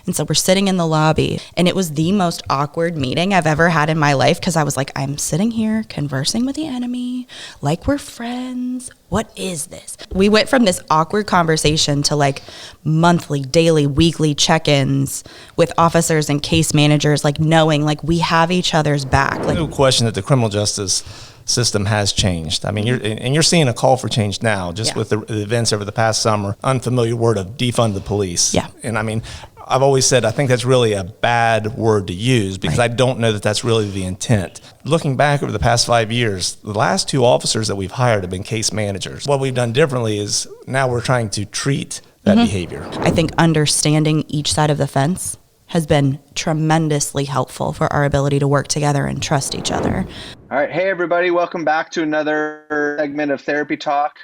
And so we're sitting in the lobby, and it was the most awkward meeting I've ever had in my life, because I was like, I'm sitting here conversing with the enemy like we're friends. What is this? We went from this awkward conversation to like monthly, daily, weekly check-ins with officers and case managers, like knowing like we have each other's back. Like, no question that the criminal justice system has changed. I mean, you're seeing a call for change now, just with the events over the past summer. Unfamiliar word of defund the police. Yeah. And I mean, I've always said I think that's really a bad word to use, because I don't know that that's really the intent. Looking back over the past 5 years, the last 2 officers that we've hired have been case managers. What we've done differently is now we're trying to treat that behavior. I think understanding each side of the fence has been tremendously helpful for our ability to work together and trust each other. All right. Hey, everybody. Welcome back to another segment of Therapy Talk.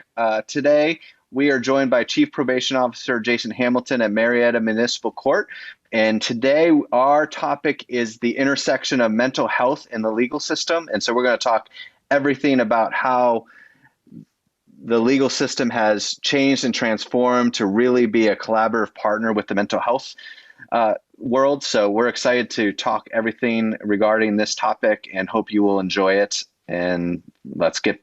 Today, we are joined by Chief Probation Officer Jason Hamilton at Marietta Municipal Court. And today, our topic is the intersection of mental health and the legal system. And so we're going to talk everything about how the legal system has changed and transformed to really be a collaborative partner with the mental health world. So we're excited to talk everything regarding this topic and hope you will enjoy it. And let's get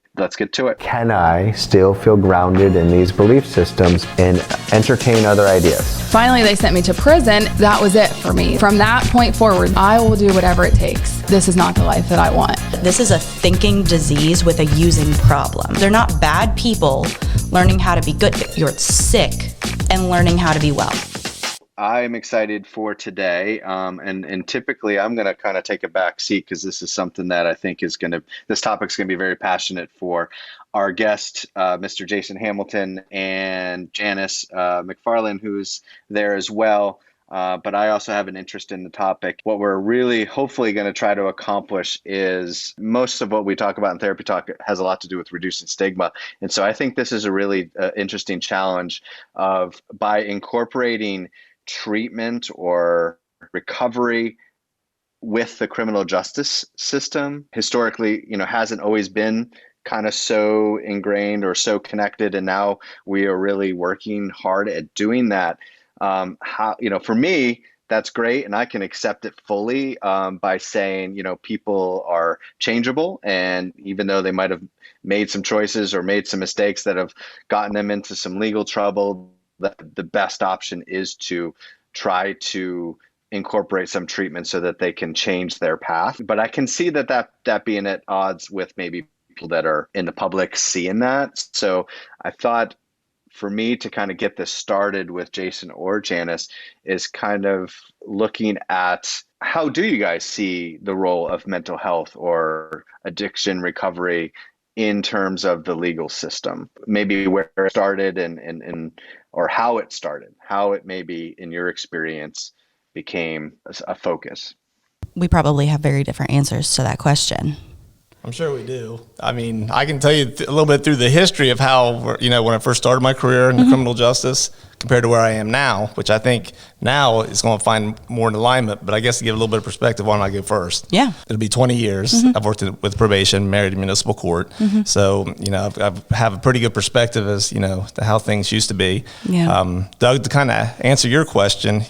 to it. Can I still feel grounded in these belief systems and entertain other ideas? Finally, they sent me to prison. That was it for me. From that point forward, I will do whatever it takes. This is not the life that I want. This is a thinking disease with a using problem. They're not bad people learning how to be good. You're sick and learning how to be well. I'm excited for today, and typically I'm going to kind of take a back seat because this is something that I think this topic's going to be very passionate for our guest, Mr. Jason Hamilton, and Janice McFarland, who's there as well. But I also have an interest in the topic. What we're really hopefully going to try to accomplish is most of what we talk about in Therapy Talk has a lot to do with reducing stigma. And so I think this is a really interesting challenge by incorporating treatment or recovery with the criminal justice system. Historically, hasn't always been kind of so ingrained or so connected, and now we are really working hard at doing that. For me, that's great, and I can accept it fully by saying, people are changeable, and even though they might have made some choices or made some mistakes that have gotten them into some legal trouble, the best option is to try to incorporate some treatment so that they can change their path. But I can see that being at odds with maybe people that are in the public seeing that. So I thought for me to kind of get this started with Jason or Janice is kind of looking at how do you guys see the role of mental health or addiction recovery in terms of the legal system, maybe where it started and or how it started, how it maybe in your experience became a focus. We probably have very different answers to that question. I'm sure we do. I mean, I can tell you a little bit through the history of how, when I first started my career in criminal justice compared to where I am now, which I think now is going to find more in alignment. But I guess to give a little bit of perspective, why don't I go first? Yeah. It'll be 20 years. I've worked with probation, Marietta Municipal Court. So, I have a pretty good perspective as, to how things used to be. Yeah. Doug, to kind of answer your question,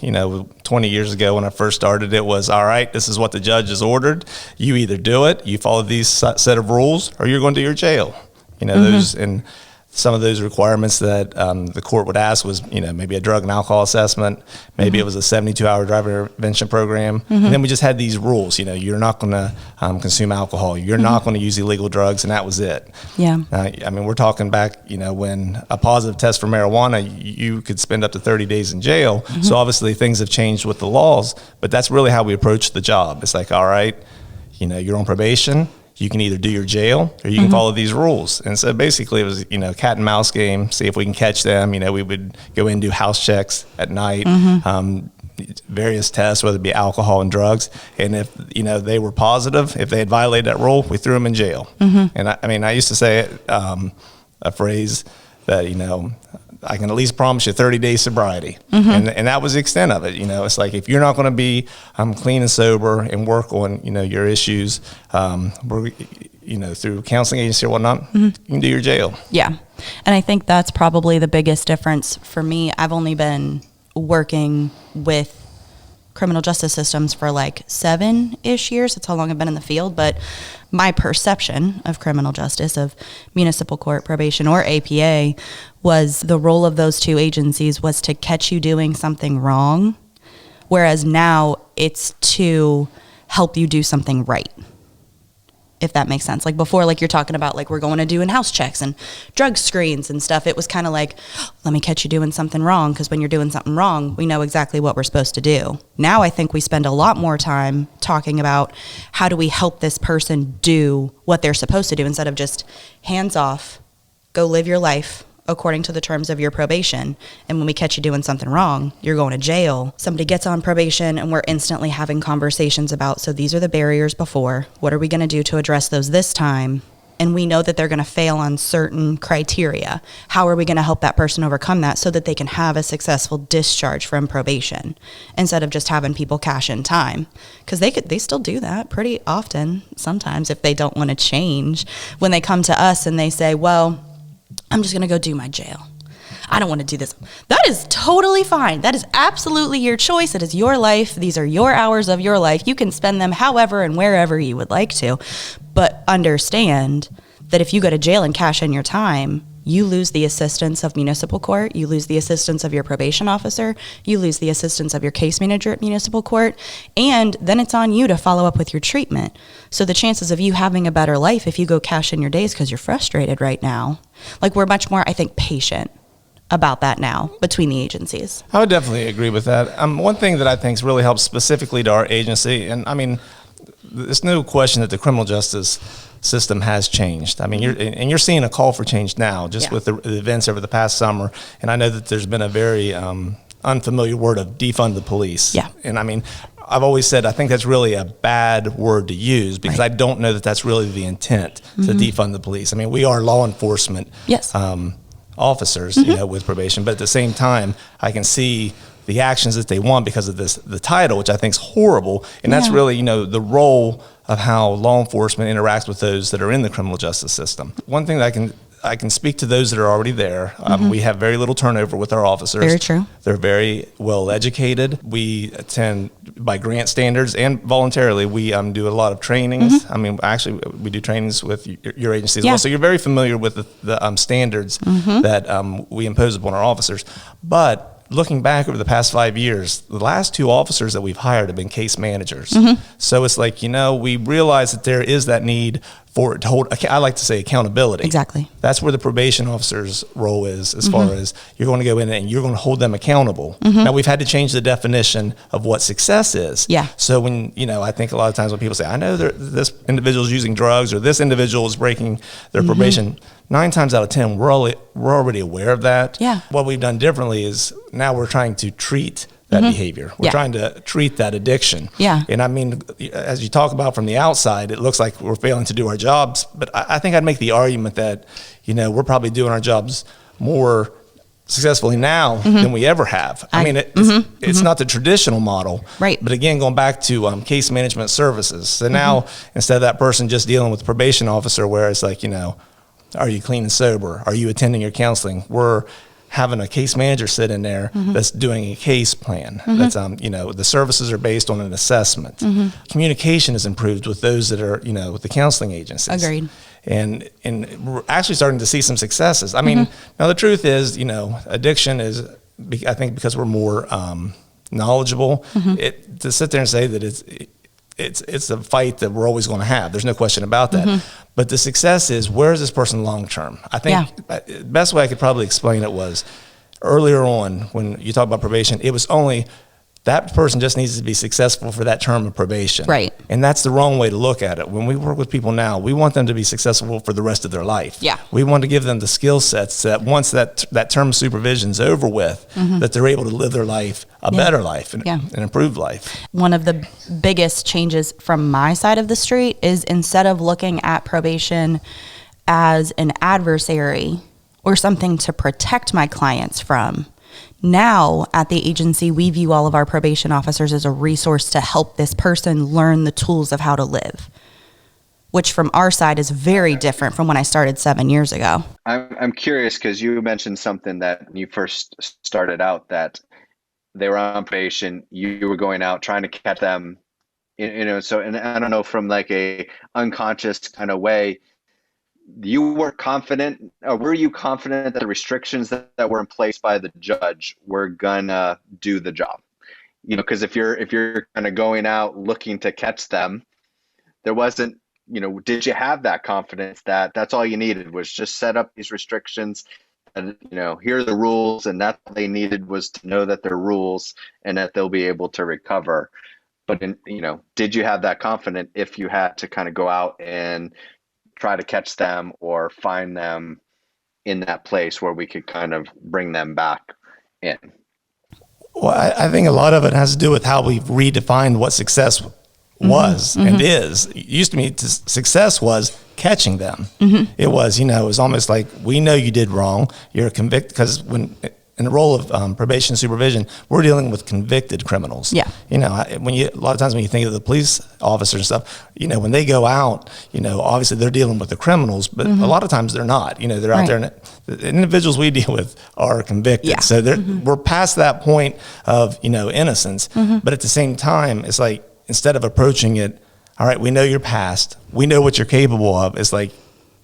20 years ago when I first started, it was, all right, this is what the judge has ordered. You either do it, you follow these set of rules, or you're going to your jail. Those, and some of those requirements that the court would ask was, maybe a drug and alcohol assessment, maybe it was a 72-hour driver intervention program. And then we just had these rules, you're not going to consume alcohol, you're not going to use illegal drugs, and that was it. Yeah. We're talking back, when a positive test for marijuana, you could spend up to 30 days in jail. So obviously things have changed with the laws, but that's really how we approach the job. It's like, all right, you're on probation. You can either do your jail or you can follow these rules. And so basically it was, cat and mouse game, see if we can catch them. We would go in and do house checks at night, various tests, whether it be alcohol and drugs. And if, they were positive, if they had violated that rule, we threw them in jail. And I used to say a phrase that, I can at least promise you 30 days sobriety. And that was the extent of it. It's like, if you're not going to be clean and sober and work on, your issues, through counseling agency or whatnot, you can do your jail. Yeah. And I think that's probably the biggest difference for me. I've only been working with criminal justice systems for like 7-ish years. That's how long I've been in the field. But my perception of criminal justice, of municipal court, probation, or APA, was the role of those two agencies was to catch you doing something wrong, whereas now it's to help you do something right, if that makes sense. Like before, like you're talking about, like we're going to do in-house checks and drug screens and stuff. It was kind of like, let me catch you doing something wrong, because when you're doing something wrong, we know exactly what we're supposed to do. Now I think we spend a lot more time talking about how do we help this person do what they're supposed to do, instead of just hands off, go live your life according to the terms of your probation. And when we catch you doing something wrong, you're going to jail. Somebody gets on probation and we're instantly having conversations about, so these are the barriers before. What are we going to do to address those this time? And we know that they're going to fail on certain criteria. How are we going to help that person overcome that so that they can have a successful discharge from probation, instead of just having people cash in time? Because they still do that pretty often sometimes, if they don't want to change. When they come to us and they say, well, I'm just going to go do my jail. I don't want to do this. That is totally fine. That is absolutely your choice. It is your life. These are your hours of your life. You can spend them however and wherever you would like to. But understand that if you go to jail and cash in your time, you lose the assistance of municipal court, you lose the assistance of your probation officer, you lose the assistance of your case manager at municipal court, and then it's on you to follow up with your treatment. So the chances of you having a better life if you go cash in your days because you're frustrated right now, like we're much more, I think, patient about that now between the agencies. I would definitely agree with that. One thing that I think has really helped specifically to our agency, and I mean, there's no question that the criminal justice system has changed. I mean, you're seeing a call for change now, just with the events over the past summer. And I know that there's been a very unfamiliar word of defund the police. Yeah. And I mean, I've always said I think that's really a bad word to use, because I don't know that that's really the intent to defund the police. I mean, we are law enforcement officers, you know, with probation, but at the same time, I can see the actions that they want because of the title, which I think is horrible. And that's really, you know, the role of how law enforcement interacts with those that are in the criminal justice system. One thing that I can speak to those that are already there. We have very little turnover with our officers. Very true. They're very well educated. We attend by grant standards and voluntarily. We do a lot of trainings. I mean, actually, we do trainings with your agency as well. So you're very familiar with the standards that we impose upon our officers. But looking back over the past 5 years, the last 2 officers that we've hired have been case managers. So it's like, you know, we realize that there is that need for to hold, I like to say, accountability. Exactly. That's where the probation officer's role is, as far as you're going to go in and you're going to hold them accountable. Now, we've had to change the definition of what success is. Yeah. So when, you know, I think a lot of times when people say, I know this individual is using drugs or this individual is breaking their probation, 9 times out of 10, we're already aware of that. Yeah. What we've done differently is now we're trying to treat that behavior. We're trying to treat that addiction. Yeah. And I mean, as you talk about from the outside, it looks like we're failing to do our jobs. But I think I'd make the argument that, you know, we're probably doing our jobs more successfully now than we ever have. I mean, it's not the traditional model. Right. But again, going back to case management services. So now, instead of that person just dealing with the probation officer, where it's like, you know, are you clean and sober? Are you attending your counseling? We're having a case manager sit in there that's doing a case plan. That's you know, the services are based on an assessment. Communication is improved with those that are, you know, with the counseling agencies. Agreed. And we're actually starting to see some successes. I mean, now the truth is, you know, addiction is, I think, because we're more knowledgeable. To sit there and say that it's a fight that we're always going to have. There's no question about that. But the success is, where is this person long term? I think the best way I could probably explain it was earlier on when you talk about probation, it was only that person just needs to be successful for that term of probation. Right. And that's the wrong way to look at it. When we work with people now, we want them to be successful for the rest of their life. Yeah. We want to give them the skill sets that once that term of supervision is over with, that they're able to live their life, a better life, and an improved life. One of the biggest changes from my side of the street is, instead of looking at probation as an adversary or something to protect my clients from, now at the agency, we view all of our probation officers as a resource to help this person learn the tools of how to live, which from our side is very different from when I started 7 years ago. I'm curious, because you mentioned something that when you first started out, that they were on probation, you were going out trying to catch them, so, and I don't know, from like a unconscious kind of way, you were confident, or were you confident that the restrictions that were in place by the judge were gonna do the job? Because if you're kind of going out looking to catch them, there wasn't, did you have that confidence that that's all you needed was just set up these restrictions and, here are the rules, and that's all they needed was to know that they're rules and that they'll be able to recover? But did you have that confidence if you had to kind of go out and try to catch them or find them in that place where we could kind of bring them back in? Well, I think a lot of it has to do with how we've redefined what success was and is. It used to be success was catching them. It was, it was almost like, we know you did wrong. You're convicted, because when in the role of probation supervision, we're dealing with convicted criminals. Yeah. A lot of times when you think of the police officers and stuff, when they go out, obviously they're dealing with the criminals, but a lot of times they're not. They're out there, and the individuals we deal with are convicted. Yeah. So we're past that point of, innocence. But at the same time, it's like, instead of approaching it, all right, we know your past, we know what you're capable of. It's like,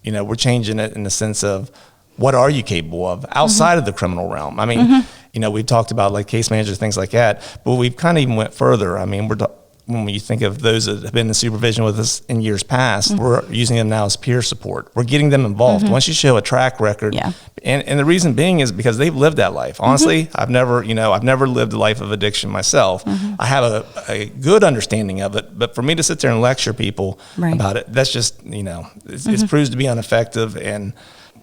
we're changing it in the sense of, what are you capable of outside of the criminal realm? I mean, we've talked about like case managers, things like that, but we've kind of even went further. I mean, when you think of those that have been in supervision with us in years past, we're using them now as peer support. We're getting them involved. Once you show a track record, and the reason being is because they've lived that life. Honestly, I've never lived a life of addiction myself. I have a good understanding of it, but for me to sit there and lecture people about it, that's just, it proves to be ineffective. And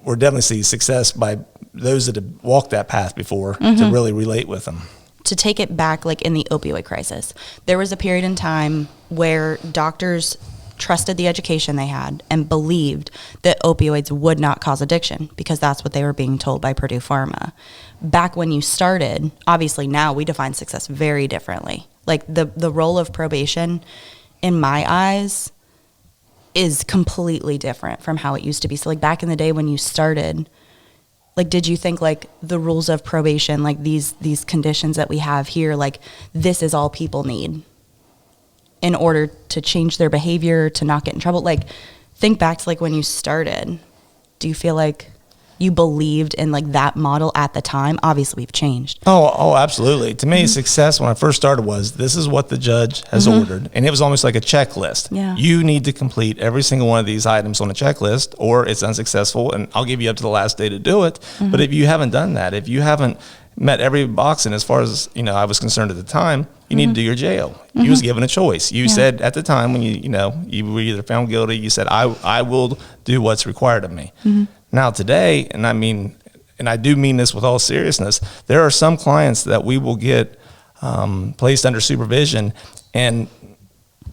we're definitely seeing success by those that have walked that path before to really relate with them. To take it back, like in the opioid crisis, there was a period in time where doctors trusted the education they had and believed that opioids would not cause addiction because that's what they were being told by Purdue Pharma. Back when you started, obviously now we define success very differently. Like the role of probation, in my eyes, is completely different from how it used to be. So like back in the day when you started, like, did you think like the rules of probation, like these conditions that we have here, like this is all people need in order to change their behavior, to not get in trouble? Like, think back to like when you started. Do you feel like you believed in like that model at the time? Obviously we've changed. Oh, absolutely. To me, success when I first started was, this is what the judge has ordered. And it was almost like a checklist. Yeah. You need to complete every single one of these items on a checklist or it's unsuccessful, and I'll give you up to the last day to do it. But if you haven't done that, if you haven't met every box, and as far as, I was concerned at the time, you need to do your jail. You was given a choice. You said at the time when you were either found guilty, you said, I will do what's required of me. Now today, and I do mean this with all seriousness, there are some clients that we will get placed under supervision, and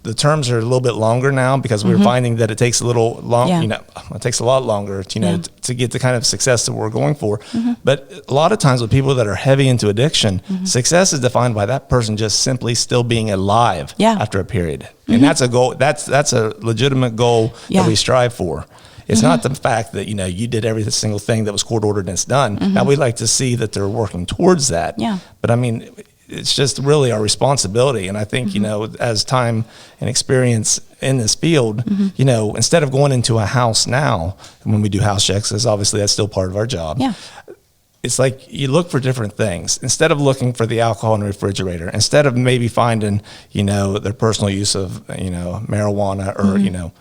the terms are a little bit longer now because we're finding that it takes a little long, it takes a lot longer, to get the kind of success that we're going for. But a lot of times with people that are heavy into addiction, success is defined by that person just simply still being alive after a period. And that's a goal. That's a legitimate goal that we strive for. It's not the fact that, you did every single thing that was court ordered and it's done. Now we like to see that they're working towards that. Yeah. But it's just really our responsibility. And I think, as time and experience in this field, instead of going into a house now, when we do house checks, because obviously that's still part of our job. Yeah. It's like you look for different things. Instead of looking for the alcohol in the refrigerator, instead of maybe finding, their personal use of, marijuana or,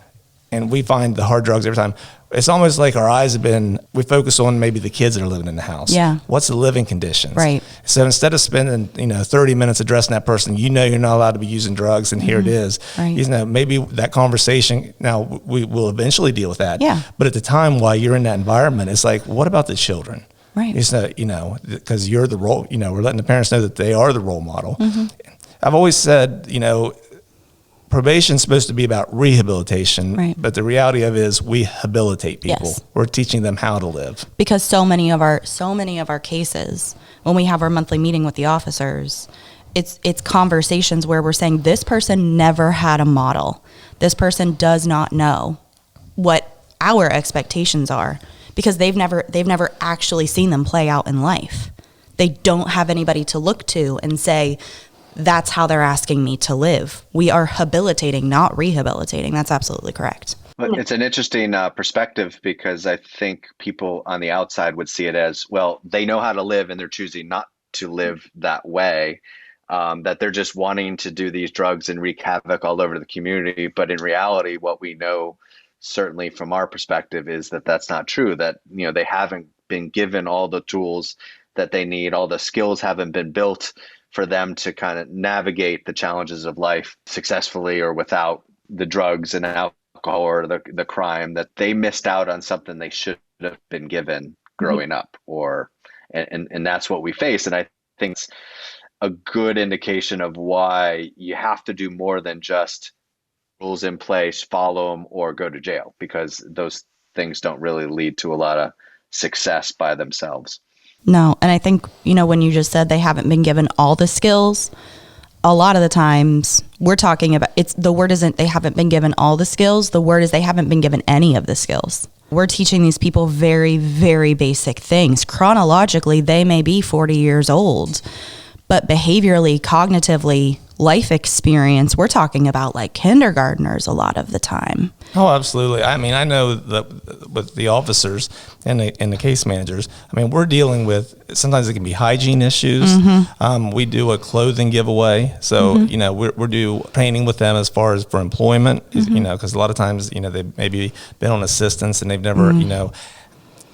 and we find the hard drugs every time. It's almost like our eyes we focus on maybe the kids that are living in the house. Yeah. What's the living conditions? Right. So instead of spending, 30 minutes addressing that person, you're not allowed to be using drugs, and here it is. Right. Maybe that conversation, now we will eventually deal with that. Yeah. But at the time while you're in that environment, it's like, what about the children? Right. It's not, because you're the role, we're letting the parents know that they are the role model. I've always said, probation's supposed to be about rehabilitation, but the reality of it is we habilitate people. Yes. We're teaching them how to live. Because so many of our cases, when we have our monthly meeting with the officers, it's conversations where we're saying this person never had a model. This person does not know what our expectations are because they've never actually seen them play out in life. They don't have anybody to look to and say, that's how they're asking me to live. We are habilitating, not rehabilitating. That's absolutely correct. But it's an interesting perspective, because I think people on the outside would see it as, well, they know how to live and they're choosing not to live that way, that they're just wanting to do these drugs and wreak havoc all over the community. But in reality, what we know, certainly from our perspective, is that that's not true, that, they haven't been given all the tools that they need, all the skills haven't been built for them to kind of navigate the challenges of life successfully or without the drugs and alcohol or the crime, that they missed out on something they should have been given growing up, and that's what we face. And I think it's a good indication of why you have to do more than just rules in place, follow them, or go to jail, because those things don't really lead to a lot of success by themselves. No, and I think, when you just said they haven't been given all the skills, a lot of the times we're talking about, the word isn't they haven't been given all the skills, the word is they haven't been given any of the skills. We're teaching these people very, very basic things. Chronologically, they may be 40 years old, but behaviorally, cognitively, life experience, we're talking about like kindergartners a lot of the time. Oh, absolutely. I mean, I know that with the officers and the case managers, I mean, we're dealing with, sometimes it can be hygiene issues. We do a clothing giveaway. So, we're do training with them as far as for employment, because a lot of times, they've maybe been on assistance and they've never,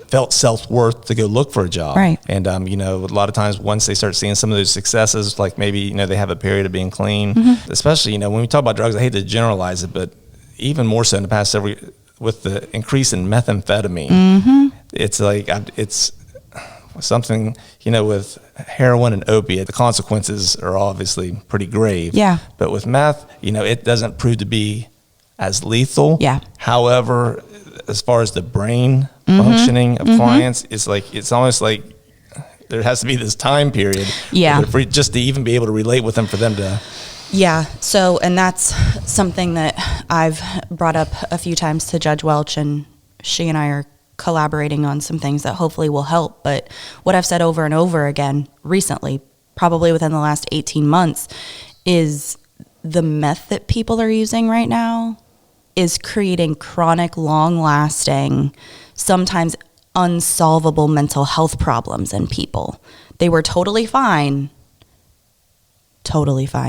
felt self-worth to go look for a job. Right. And, a lot of times once they start seeing some of those successes, like maybe, they have a period of being clean, especially, when we talk about drugs, I hate to generalize it, but even more so in the past several, with the increase in methamphetamine, it's like, it's something, with heroin and opiate, the consequences are obviously pretty grave. Yeah. But with meth, it doesn't prove to be as lethal. Yeah. However, as far as the brain functioning of clients, it's almost like there has to be this time period for just to even be able to relate with them, for them to. Yeah. So, and that's something that I've brought up a few times to Judge Welch, and she and I are collaborating on some things that hopefully will help. But what I've said over and over again recently, probably within the last 18 months, is the meth that people are using right now is creating chronic, long-lasting, sometimes unsolvable mental health problems in people. They were totally fine,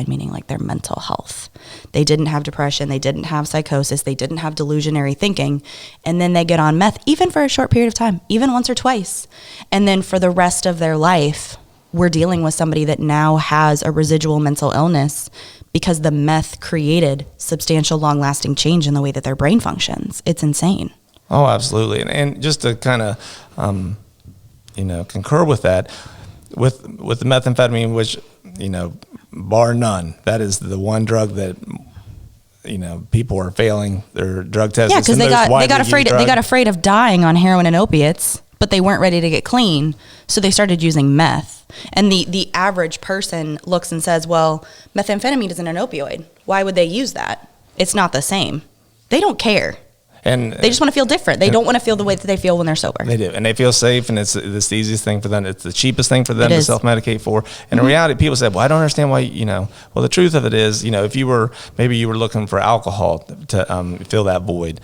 meaning like their mental health. They didn't have depression, they didn't have psychosis, they didn't have delusionary thinking, and then they get on meth, even for a short period of time, even once or twice. And then for the rest of their life, we're dealing with somebody that now has a residual mental illness because the meth created substantial, long-lasting change in the way that their brain functions. It's insane. Oh, absolutely. And just to kind of, concur with that, with the methamphetamine, which, bar none, that is the one drug that, people are failing their drug tests. Yeah, because they got afraid of dying on heroin and opiates, but they weren't ready to get clean, so they started using meth. And the average person looks and says, well, methamphetamine isn't an opioid. Why would they use that? It's not the same. They don't care. And they just want to feel different. They don't want to feel the way that they feel when they're sober. They do. And they feel safe, and it's the easiest thing for them. It's the cheapest thing for them to self-medicate for. And in reality, people say, well, I don't understand why, well, the truth of it is, if you were looking for alcohol to fill that void,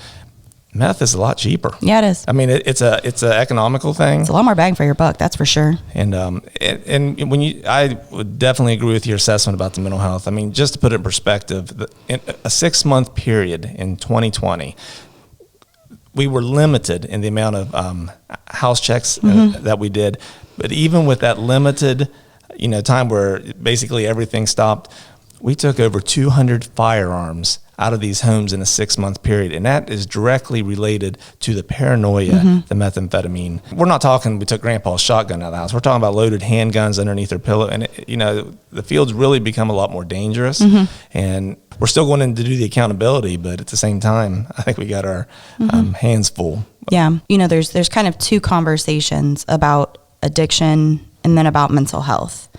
meth is a lot cheaper. Yeah, it is. I mean, it's an economical thing. It's a lot more bang for your buck, that's for sure. And I would definitely agree with your assessment about the mental health. I mean, just to put it in perspective, in a 6-month period in 2020, we were limited in the amount of house checks that we did. But even with that limited, time where basically everything stopped, we took over 200 firearms out of these homes in a 6-month period. And that is directly related to the paranoia, the methamphetamine. We're not talking we took grandpa's shotgun out of the house. We're talking about loaded handguns underneath their pillow. And, the field's really become a lot more dangerous. And we're still going in to do the accountability, but at the same time, I think we got our hands full. Yeah. There's kind of two conversations about addiction and then about mental health.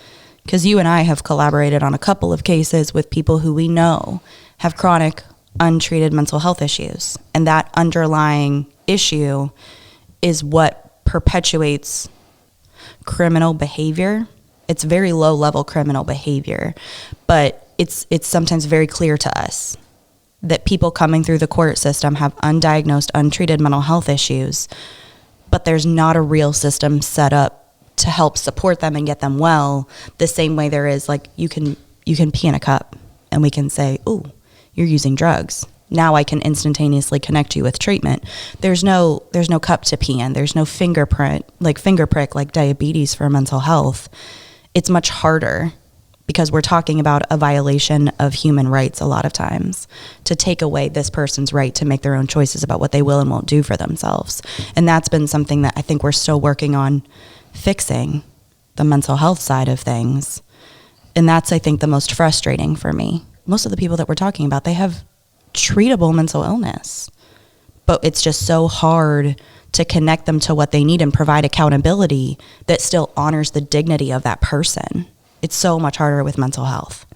Because you and I have collaborated on a couple of cases with people who we know have chronic, untreated mental health issues. And that underlying issue is what perpetuates criminal behavior. It's very low level criminal behavior, but it's sometimes very clear to us that people coming through the court system have undiagnosed, untreated mental health issues, but there's not a real system set up to help support them and get them well the same way there is. Like, you can pee in a cup and we can say, "Ooh, you're using drugs." Now I can instantaneously connect you with treatment. There's no cup to pee in. There's no finger prick like diabetes for mental health. It's much harder because we're talking about a violation of human rights a lot of times, to take away this person's right to make their own choices about what they will and won't do for themselves. And that's been something that I think we're still working on fixing, the mental health side of things. And that's, I think, the most frustrating for me. Most of the people that we're talking about, they have treatable mental illness, but it's just so hard to connect them to what they need and provide accountability that still honors the dignity of that person. It's so much harder with mental health.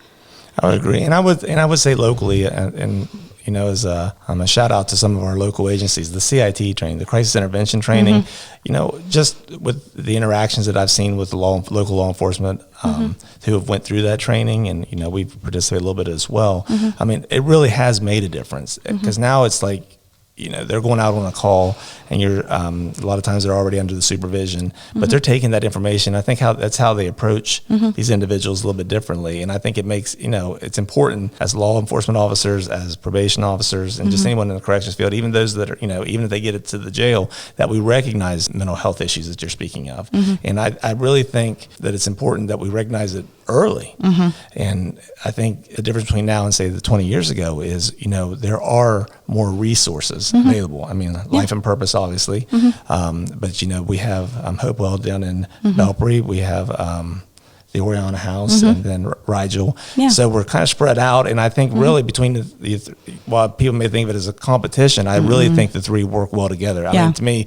I would agree, and I would say locally, and you know, as a shout out to some of our local agencies, the CIT training, the crisis intervention training. Mm-hmm. You know, just with the interactions that I've seen with the local law enforcement who have went through that training, and you know, we've participated a little bit as well. Mm-hmm. I mean, it really has made a difference, because now it's like, you know, they're going out on a call, and you're a lot of times they're already under the supervision, but they're taking that information. I think that's how they approach these individuals a little bit differently, and I think it makes, you know, it's important as law enforcement officers, as probation officers, and just anyone in the corrections field, even those that are, you know, even if they get it to the jail, that we recognize mental health issues that you're speaking of, and I really think that it's important that we recognize it early. And I think the difference between now and say the 20 years ago is, you know, there are more resources available. I mean, Life and Purpose, obviously, but you know, we have Hopewell down in Belpre, we have the Oriana House, and then Rigel. So we're kind of spread out, and I think really between the while people may think of it as a competition, I really think the three work well together. I mean, to me,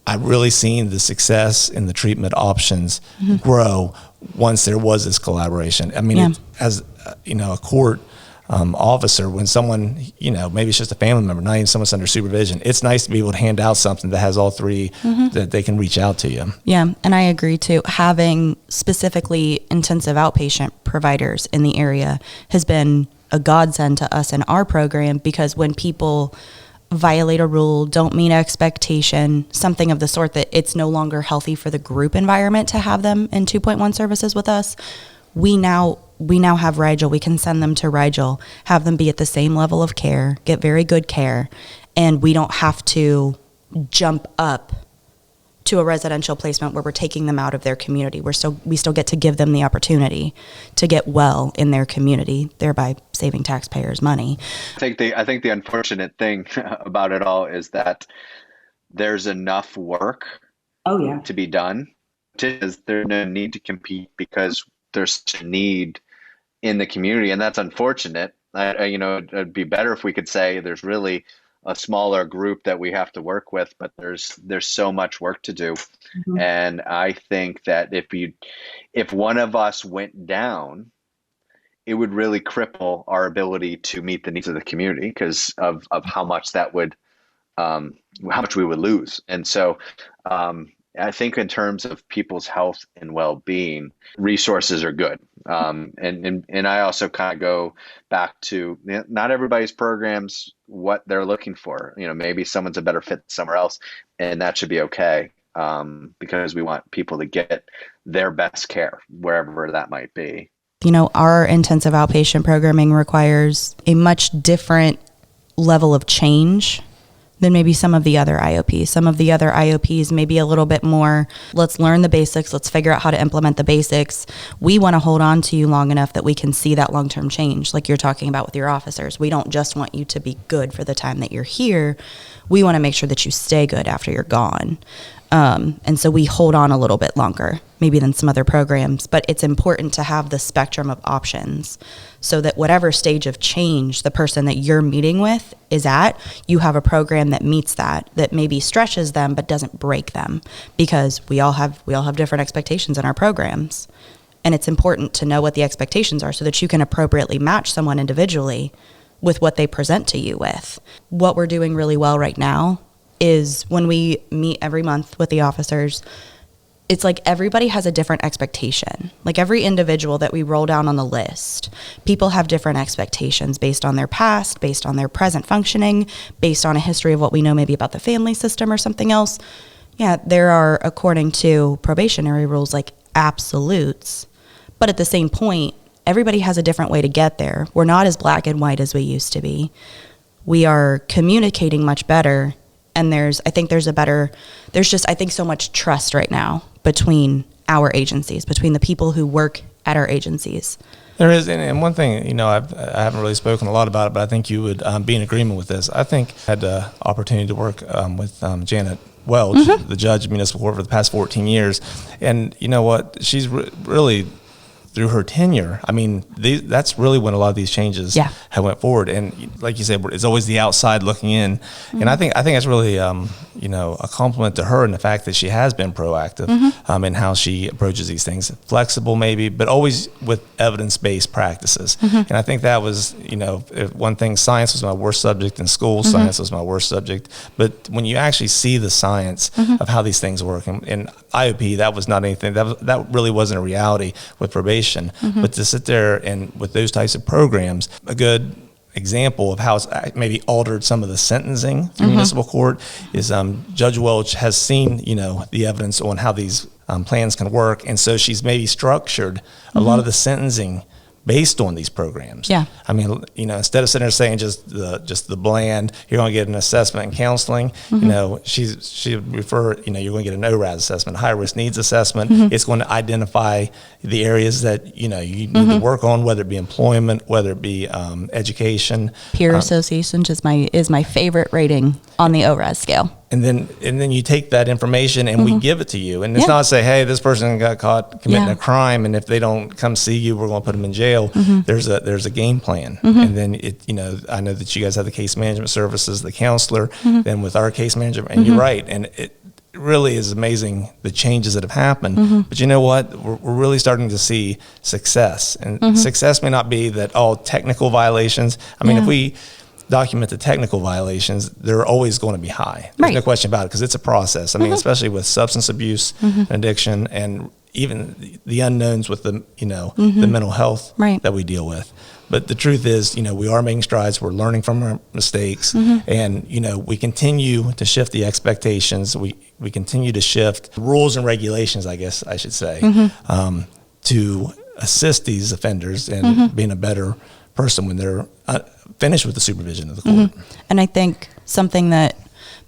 I've really seen the success in the treatment options grow once there was this collaboration. I mean, as you know, a court officer, when someone, you know, maybe it's just a family member, not even someone under supervision, it's nice to be able to hand out something that has all three that they can reach out to you. Yeah, and I agree too. Having specifically intensive outpatient providers in the area has been a godsend to us in our program, because when people violate a rule, don't meet expectation, something of the sort, that it's no longer healthy for the group environment to have them in 2.1 services with us, we now have Rigel. We can send them to Rigel, have them be at the same level of care, get very good care, and we don't have to jump up to a residential placement where we're taking them out of their community. We still get to give them the opportunity to get well in their community, thereby saving taxpayers money. I think the unfortunate thing about it all is that there's enough work to be done. There's no need to compete because there's such a need in the community, and that's unfortunate. You know, it'd be better if we could say there's really a smaller group that we have to work with, but there's so much work to do. And I think that if one of us went down, it would really cripple our ability to meet the needs of the community because of how much that would, how much we would lose. And so I think in terms of people's health and well-being, resources are good. And I also kind of go back to not everybody's programs, what they're looking for. You know, maybe someone's a better fit somewhere else, and that should be okay, because we want people to get their best care wherever that might be. You know, our intensive outpatient programming requires a much different level of change than maybe some of the other IOPs. Some of the other IOPs may be a little bit more, let's learn the basics, let's figure out how to implement the basics. We want to hold on to you long enough that we can see that long-term change, like you're talking about with your officers. We don't just want you to be good for the time that you're here. We want to make sure that you stay good after you're gone. And so we hold on a little bit longer, maybe than some other programs, but it's important to have the spectrum of options so that whatever stage of change the person that you're meeting with is at, you have a program that meets that maybe stretches them but doesn't break them, because we all have different expectations in our programs. And it's important to know what the expectations are so that you can appropriately match someone individually with what they present to you with. What we're doing really well right now is when we meet every month with the officers, it's like everybody has a different expectation. Like every individual that we roll down on the list, people have different expectations based on their past, based on their present functioning, based on a history of what we know maybe about the family system or something else. Yeah, there are, according to probationary rules, like absolutes. But at the same point, everybody has a different way to get there. We're not as black and white as we used to be. We are communicating much better. And I think so much trust right now between our agencies, between the people who work at our agencies. There is, and one thing, I haven't really spoken a lot about it, but I think you would be in agreement with this. I think I had the opportunity to work with Janet Welch, the judge of municipal court for the past 14 years. And you know what? She's really, through her tenure, I mean, that's really when a lot of these changes have went forward. And like you said, it's always the outside looking in. And I think that's really, a compliment to her in the fact that she has been proactive in how she approaches these things, flexible maybe, but always with evidence-based practices. And I think that was, one thing, science was my worst subject in school. Science was my worst subject. But when you actually see the science of how these things work, and IOP, that was not anything, that really wasn't a reality with probation. But to sit there and with those types of programs, a good example of how it's maybe altered some of the sentencing through municipal court is Judge Welch has seen, the evidence on how these plans can work. And so she's maybe structured a lot of the sentencing based on these programs. Yeah. I mean, instead of sitting there saying just the bland, you're going to get an assessment and counseling, she refer, you're going to get an ORAS assessment, high risk needs assessment. It's going to identify the areas that, you need to work on, whether it be employment, whether it be education. Peer association is my favorite rating on the ORAS scale. And then you take that information and we give it to you. And it's not say, hey, this person got caught committing a crime, and if they don't come see you, we're going to put them in jail. There's a game plan. And then I know that you guys have the case management services, the counselor, then with our case manager, and you're right. And it really is amazing the changes that have happened. But you know what? We're really starting to see success. And success may not be that all technical violations. I mean, if we document the technical violations, they're always going to be high. There's no question about it, because it's a process. I mean, especially with substance abuse, addiction, and even the unknowns with the the mental health that we deal with. But the truth is, we are making strides. We're learning from our mistakes, and we continue to shift the expectations. We continue to shift rules and regulations, I guess I should say, to assist these offenders in being a better person when they're finished with the supervision of the court. And I think something that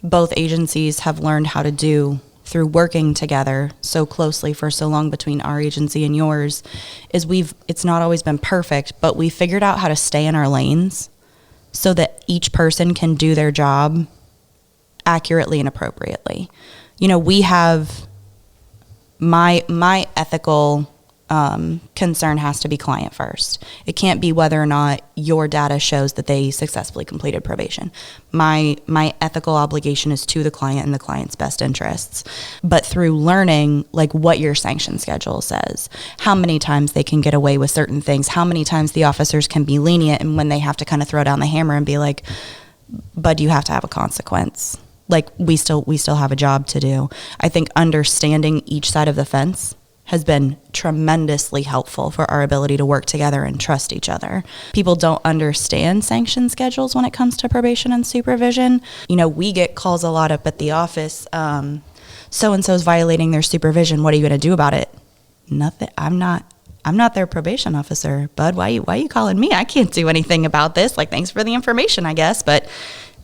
both agencies have learned how to do through working together so closely for so long between our agency and yours is it's not always been perfect, but we figured out how to stay in our lanes so that each person can do their job accurately and appropriately. We have my ethical concern has to be client first. It can't be whether or not your data shows that they successfully completed probation. My ethical obligation is to the client and the client's best interests. But through learning, like what your sanction schedule says, how many times they can get away with certain things, how many times the officers can be lenient, and when they have to kind of throw down the hammer and be like, but you have to have a consequence. Like we still have a job to do. I think understanding each side of the fence has been tremendously helpful for our ability to work together and trust each other. People don't understand sanction schedules when it comes to probation and supervision. We get calls a lot up at the office, so-and-so's violating their supervision. What are you going to do about it? Nothing. I'm not their probation officer, bud. Why you calling me? I can't do anything about this. Like, thanks for the information, I guess, but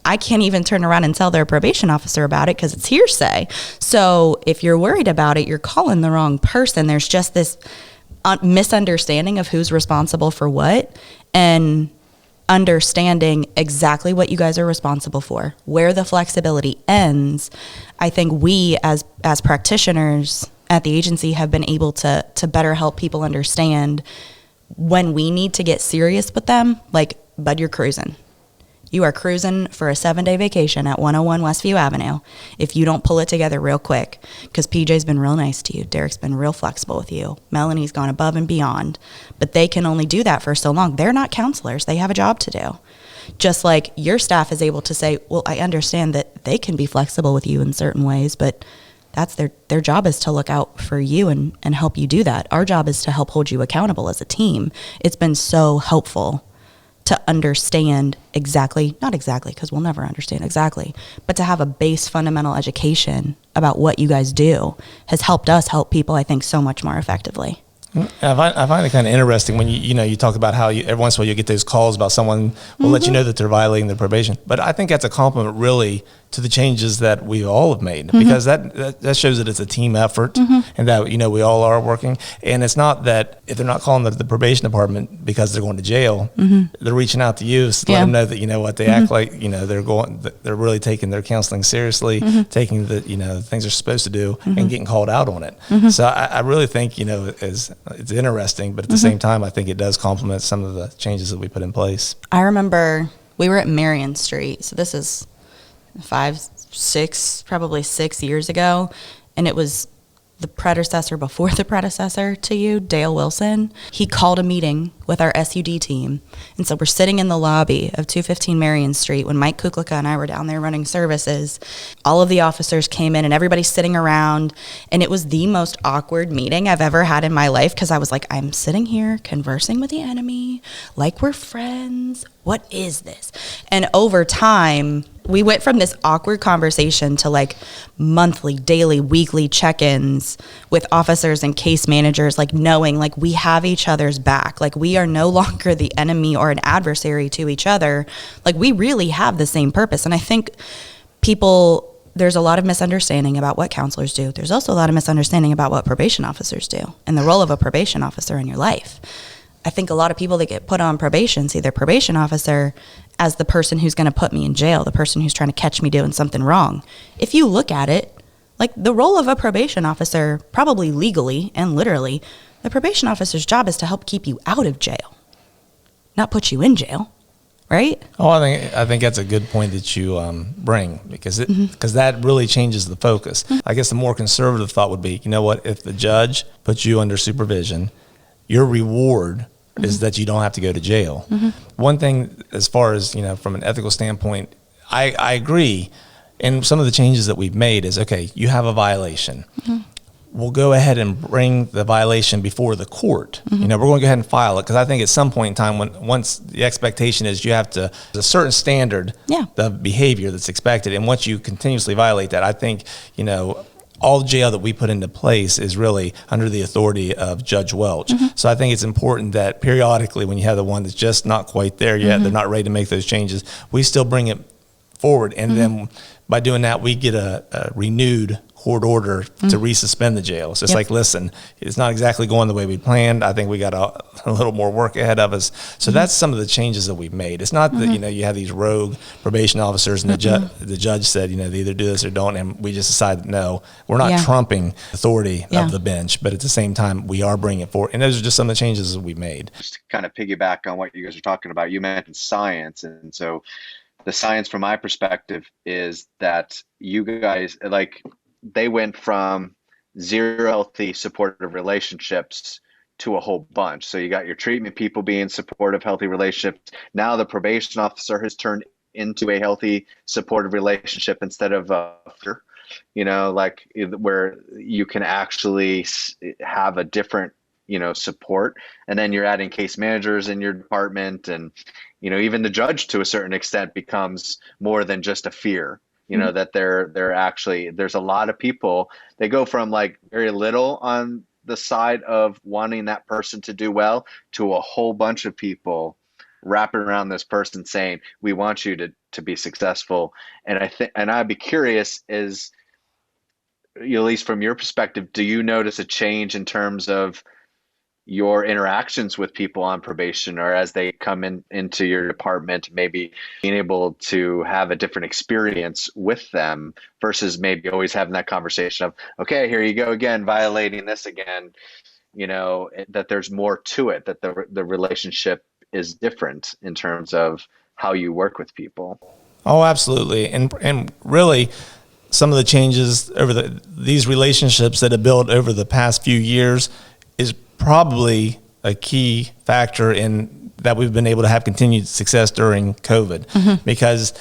I can't even turn around and tell their probation officer about it because it's hearsay. So if you're worried about it, you're calling the wrong person. There's just this misunderstanding of who's responsible for what, and understanding exactly what you guys are responsible for, where the flexibility ends. I think we as practitioners at the agency have been able to better help people understand when we need to get serious with them. Like, bud, you're cruising. You are cruising for a 7-day vacation at 101 Westview Avenue if you don't pull it together real quick, because PJ's been real nice to you. Derek's been real flexible with you. Melanie's gone above and beyond. But they can only do that for so long. They're not counselors. They have a job to do. Just like your staff is able to say, well, I understand that they can be flexible with you in certain ways, but That's their job, is to look out for you and help you do that. Our job is to help hold you accountable as a team. It's been so helpful to understand not exactly, because we'll never understand exactly, but to have a base fundamental education about what you guys do has helped us help people, I think, so much more effectively. I find it kind of interesting when you talk about how every once in a while you get those calls about someone will let you know that they're violating their probation. But I think that's a compliment really to the changes that we all have made, because that shows that it's a team effort and that, we all are working. And it's not that if they're not calling the probation department because they're going to jail, they're reaching out to you to let them know that, they act like, they're really taking their counseling seriously, taking the things they're supposed to do and getting called out on it. So I really think, it's interesting, but at the same time, I think it does complement some of the changes that we put in place. I remember we were at Marion Street. So this is probably 6 years ago. And it was the predecessor before the predecessor to you, Dale Wilson. He called a meeting with our SUD team. And so we're sitting in the lobby of 215 Marion Street when Mike Kuklika and I were down there running services. All of the officers came in and everybody's sitting around. And it was the most awkward meeting I've ever had in my life, because I was like, I'm sitting here conversing with the enemy like we're friends. What is this? And over time, we went from this awkward conversation to like monthly, daily, weekly check-ins with officers and case managers, like knowing like we have each other's back. Like we are no longer the enemy or an adversary to each other. Like we really have the same purpose. And I think there's a lot of misunderstanding about what counselors do. There's also a lot of misunderstanding about what probation officers do and the role of a probation officer in your life. I think a lot of people that get put on probation see their probation officer as the person who's going to put me in jail, the person who's trying to catch me doing something wrong. If you look at it, like the role of a probation officer, probably legally and literally, the probation officer's job is to help keep you out of jail, not put you in jail, right? Oh, I think that's a good point that you bring, because that really changes the focus. I guess the more conservative thought would be, if the judge puts you under supervision, your reward is that you don't have to go to jail. One thing, as far as, from an ethical standpoint, I agree. And some of the changes that we've made is, okay, you have a violation. We'll go ahead and bring the violation before the court. We're going to go ahead and file it, because I think at some point in time, once the expectation is you have to, there's a certain standard of behavior that's expected. And once you continuously violate that, I think, all jail that we put into place is really under the authority of Judge Welch. So I think it's important that periodically, when you have the one that's just not quite there yet, they're not ready to make those changes, we still bring it forward. And then by doing that, we get a renewed court order to resuspend the jail. So it's like, listen, it's not exactly going the way we planned. I think we got a little more work ahead of us. So that's some of the changes that we've made. It's not that, you have these rogue probation officers and the judge said, they either do this or don't. And we just decided, no, we're not trumping authority of the bench, but at the same time, we are bringing it forward. And those are just some of the changes that we made. Just to kind of piggyback on what you guys are talking about, you mentioned science. And so the science from my perspective is that you guys, they went from 0 healthy supportive relationships to a whole bunch. So you got your treatment people being supportive, healthy relationships. Now the probation officer has turned into a healthy supportive relationship instead of where you can actually have a different, support. And then you're adding case managers in your department, and, even the judge to a certain extent becomes more than just a fear. That they're actually, there's a lot of people, they go from like very little on the side of wanting that person to do well to a whole bunch of people wrapping around this person saying, we want you to be successful. And I'd be curious, at least from your perspective, do you notice a change in terms of your interactions with people on probation, or as they come into your department, maybe being able to have a different experience with them versus maybe always having that conversation of, okay, here you go again, violating this again, that there's more to it, that the relationship is different in terms of how you work with people? Oh, absolutely. And really, some of the changes over these relationships that have built over the past few years is probably a key factor in that we've been able to have continued success during COVID, because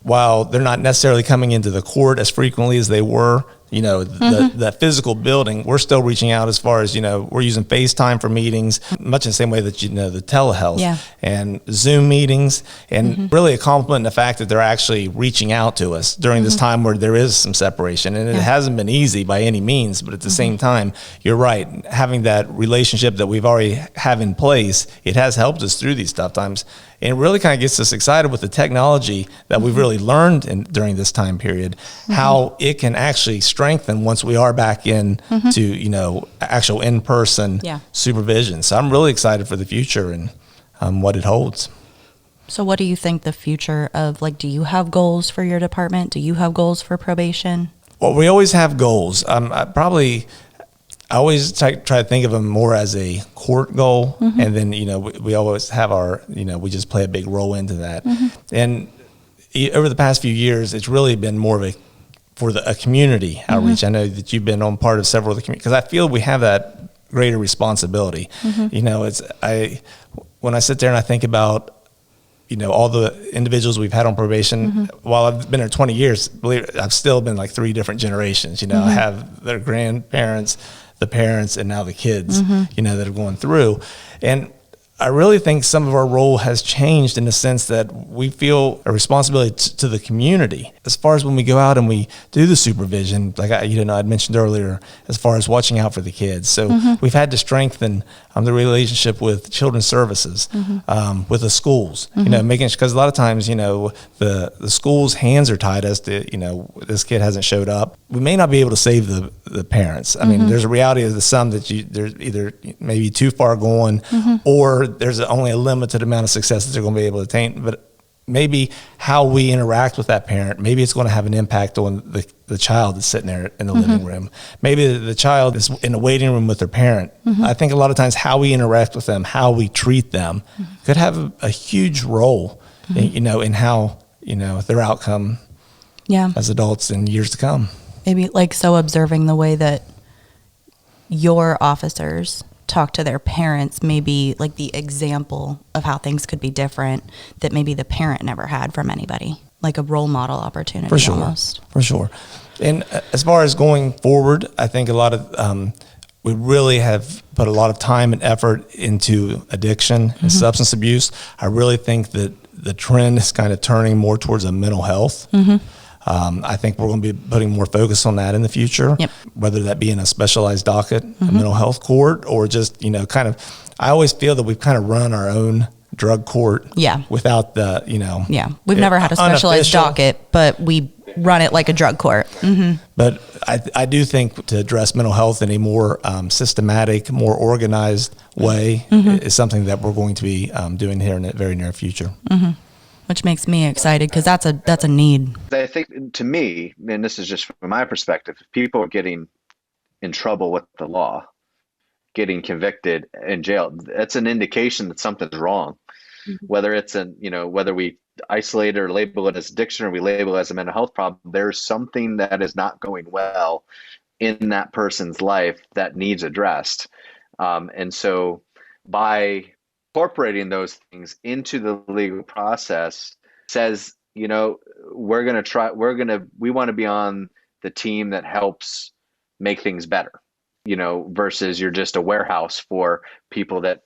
while they're not necessarily coming into the court as frequently as they were, the physical building. We're still reaching out as far as, we're using FaceTime for meetings, much in the same way that, the telehealth and Zoom meetings, and really a compliment in the fact that they're actually reaching out to us during this time where there is some separation. And it hasn't been easy by any means, but at the same time, you're right. Having that relationship that we've already have in place, it has helped us through these tough times. And it really kind of gets us excited with the technology that we've really learned during this time period, how it can actually strengthen once we are back in to, actual in-person supervision. So I'm really excited for the future and what it holds. So what do you think the future of, do you have goals for your department? Do you have goals for probation? Well, we always have goals. I always try to think of them more as a court goal. And then, we always have our, we just play a big role into that. And over the past few years, it's really been more of a community outreach. I know that you've been on part of several of the community, because I feel we have that greater responsibility. When I sit there and I think about, all the individuals we've had on probation, while I've been there 20 years, I've still been like 3 different generations. I have their grandparents, the parents, and now the kids, that are going through. And I really think some of our role has changed in the sense that we feel a responsibility to the community. As far as when we go out and we do the supervision, like I'd mentioned earlier, as far as watching out for the kids. So we've had to strengthen the relationship with children's services, with the schools, because a lot of times, the school's hands are tied as to, this kid hasn't showed up. We may not be able to save the parents. I mean, there's a reality of the some that there's either maybe too far gone, or there's only a limited amount of success that they're going to be able to attain. But maybe how we interact with that parent, maybe it's going to have an impact on the child that's sitting there in the living room. Maybe the child is in the waiting room with their parent. I think a lot of times how we interact with them, how we treat them could have a huge role, in how, their outcome as adults in years to come. Maybe so observing the way that your officers talk to their parents, maybe the example of how things could be different that maybe the parent never had from anybody, like a role model opportunity. For sure. Almost. For sure. And as far as going forward, I think a lot of, we really have put a lot of time and effort into addiction and substance abuse. I really think that the trend is kind of turning more towards a mental health. I think we're going to be putting more focus on that in the future, whether that be in a specialized docket, a mental health court, or just, I always feel that we've kind of run our own drug court without the, We've never had a specialized docket, but we run it like a drug court. But I do think to address mental health in a more systematic, more organized way is something that we're going to be doing here in the very near future. Which makes me excited because that's a need. I think, to me, and this is just from my perspective, if people are getting in trouble with the law, getting convicted in jail, that's an indication that something's wrong. Whether it's whether we isolate it or label it as addiction or we label it as a mental health problem, there's something that is not going well in that person's life that needs addressed. And so by incorporating those things into the legal process says, we want to be on the team that helps make things better, versus you're just a warehouse for people that,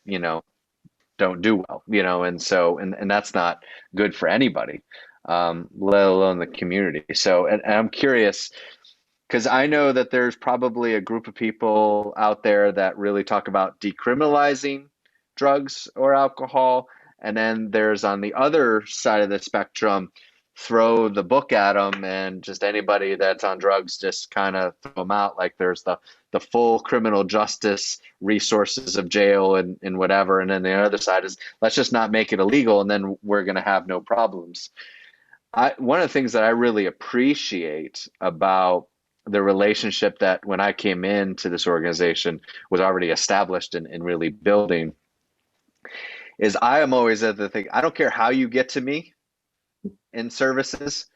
don't do well, and so, and that's not good for anybody, let alone the community. So, and I'm curious, because I know that there's probably a group of people out there that really talk about decriminalizing drugs or alcohol, and then there's on the other side of the spectrum, throw the book at them and just anybody that's on drugs just kind of throw them out. Like there's the full criminal justice resources of jail and whatever, and then the other side is let's just not make it illegal and then we're going to have no problems. One of the things that I really appreciate about the relationship that when I came into this organization was already established and really building is I am always at the thing, I don't care how you get to me in services,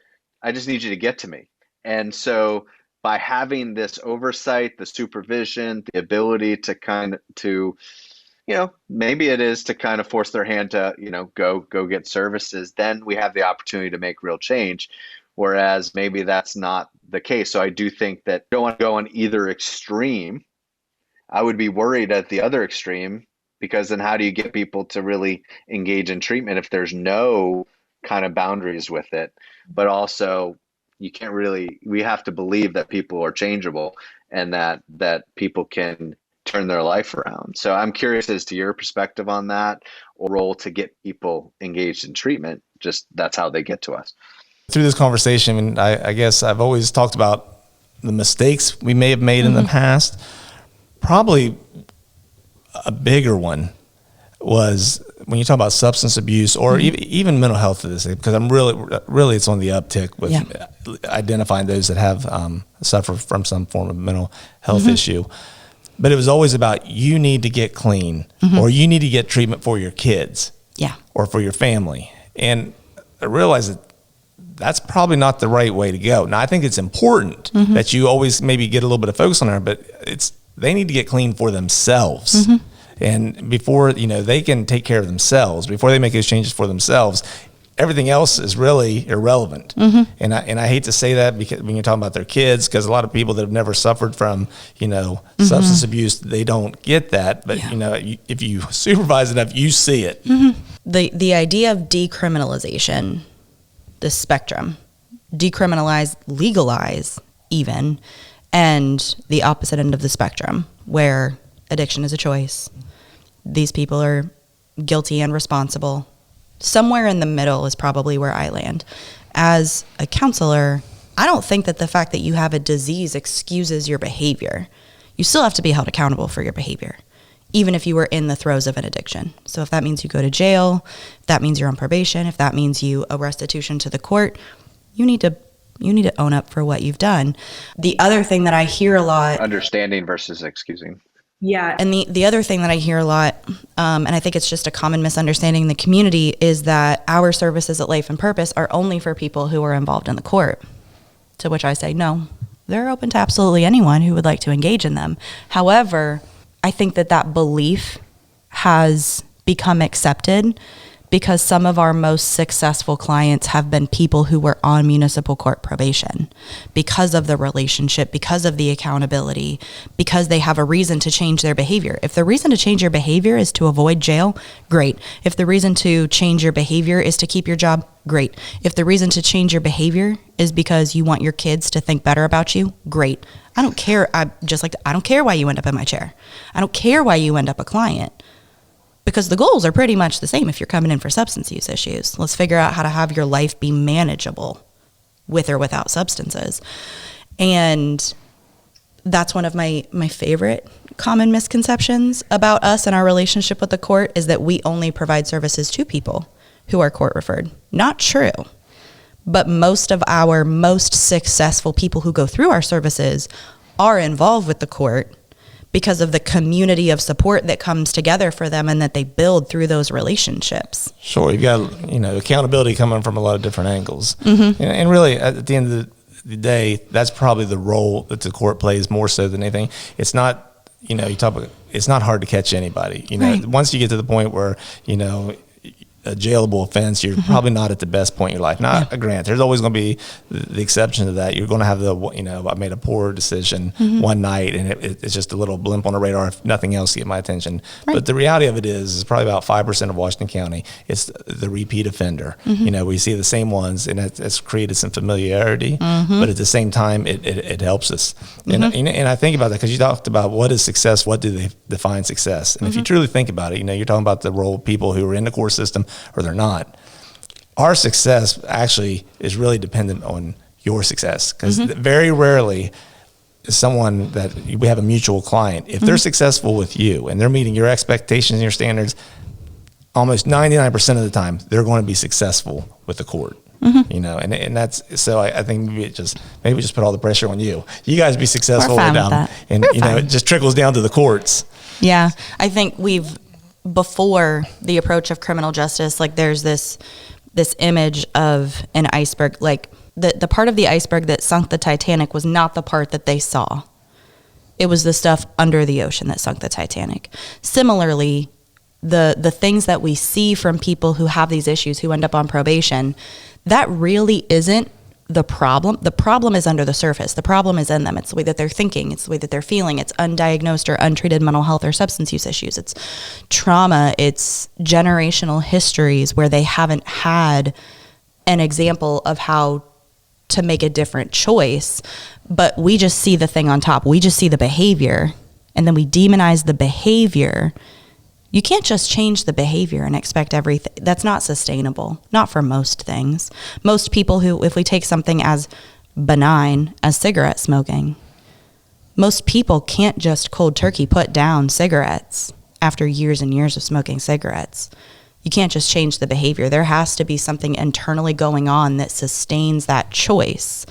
I just need you to get to me. And so by having this oversight, the supervision, the ability to maybe it is to kind of force their hand to, go get services, then we have the opportunity to make real change. whereas maybe that's not the case. So I do think that you don't want to go on either extreme. I would be worried at the other extreme, because then how do you get people to really engage in treatment if there's no kind of boundaries with it? But also, you can't really, we have to believe that people are changeable and that people can turn their life around. So I'm curious as to your perspective on that, or role to get people engaged in treatment. Just that's how they get to us. Through this conversation, and I guess I've always talked about the mistakes we may have made in the past. Probably a bigger one was when you talk about substance abuse or even mental health to this day, because I'm really it's on the uptick with identifying those that have suffer from some form of mental health issue. But it was always about, you need to get clean or you need to get treatment for your kids or for your family. And I realized that that's probably not the right way to go. Now, I think it's important that you always maybe get a little bit of focus on there, but they need to get clean for themselves. And before, they can take care of themselves, before they make those changes for themselves, everything else is really irrelevant. And I hate to say that, because when you're talking about their kids, because a lot of people that have never suffered from, substance abuse, they don't get that. But, if you supervise enough, you see it. The idea of decriminalization, the spectrum, decriminalize, legalize even, and the opposite end of the spectrum, where addiction is a choice. These people are guilty and responsible. Somewhere in the middle is probably where I land. As a counselor, I don't think that the fact that you have a disease excuses your behavior. You still have to be held accountable for your behavior, even if you were in the throes of an addiction. So if that means you go to jail, if that means you're on probation, if that means you owe restitution to the court, you need to own up for what you've done. The other thing that I hear a lot... Understanding versus excusing. Yeah, and the other thing that I hear a lot, and I think it's just a common misunderstanding in the community, is that our services at Life and Purpose are only for people who are involved in the court. To which I say, no, they're open to absolutely anyone who would like to engage in them. However, I think that belief has become accepted because some of our most successful clients have been people who were on municipal court probation because of the relationship, because of the accountability, because they have a reason to change their behavior. If the reason to change your behavior is to avoid jail, great. If the reason to change your behavior is to keep your job, great. If the reason to change your behavior is because you want your kids to think better about you, great. I don't care. I don't care why you end up in my chair. I don't care why you end up a client. Because the goals are pretty much the same if you're coming in for substance use issues. Let's figure out how to have your life be manageable with or without substances. And that's one of my favorite common misconceptions about us and our relationship with the court, is that we only provide services to people who are court referred. Not true. But most of our most successful people who go through our services are involved with the court because of the community of support that comes together for them and that they build through those relationships. Sure, you've got accountability coming from a lot of different angles, and really at the end of the day, that's probably the role that the court plays more so than anything. It's not, it's not hard to catch anybody. Right. Once you get to the point where a jailable offense, you're probably not at the best point in your life. Not a grant. There's always going to be the exception to that. You're going to have I made a poor decision one night and it's just a little blimp on the radar if nothing else to get my attention. Right. But the reality of it is probably about 5% of Washington County, it's the repeat offender. We see the same ones, and it's created some familiarity, but at the same time, it helps us. And I think about that because you talked about what is success, what do they define success? And if you truly think about it, you're talking about the role of people who are in the court system or they're not. Our success actually is really dependent on your success, because very rarely is someone that we have a mutual client. If they're successful with you and they're meeting your expectations and your standards, almost 99% of the time they're going to be successful with the court. And that's, so I think maybe we just put all the pressure on you. You guys be successful with them, and it just trickles down to the courts. Yeah, I think before the approach of criminal justice, like there's this image of an iceberg, like the part of the iceberg that sunk the Titanic was not the part that they saw. It was the stuff under the ocean that sunk the Titanic. Similarly, the things that we see from people who have these issues, who end up on probation, that really isn't the problem is under the surface. The problem is in them. It's the way that they're thinking. It's the way that they're feeling. It's undiagnosed or untreated mental health or substance use issues. It's trauma. It's generational histories where they haven't had an example of how to make a different choice. But we just see the thing on top. We just see the behavior, and then we demonize the behavior. You can't just change the behavior and expect everything. That's not sustainable, not for most things. Most people who, if we take something as benign as cigarette smoking, most people can't just cold turkey put down cigarettes after years and years of smoking cigarettes. You can't just change the behavior. There has to be something internally going on that sustains that choice.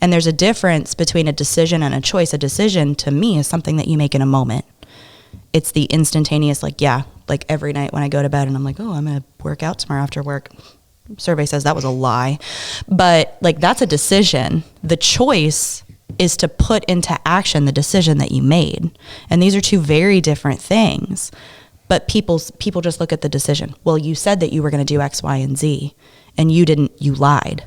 And there's a difference between a decision and a choice. A decision, to me, is something that you make in a moment. It's the instantaneous, like every night when I go to bed and I'm like, oh, I'm going to work out tomorrow after work. Survey says that was a lie. But like, that's a decision. The choice is to put into action the decision that you made. And these are two very different things. But people just look at the decision. Well, you said that you were going to do X, Y, and Z, and you didn't, you lied.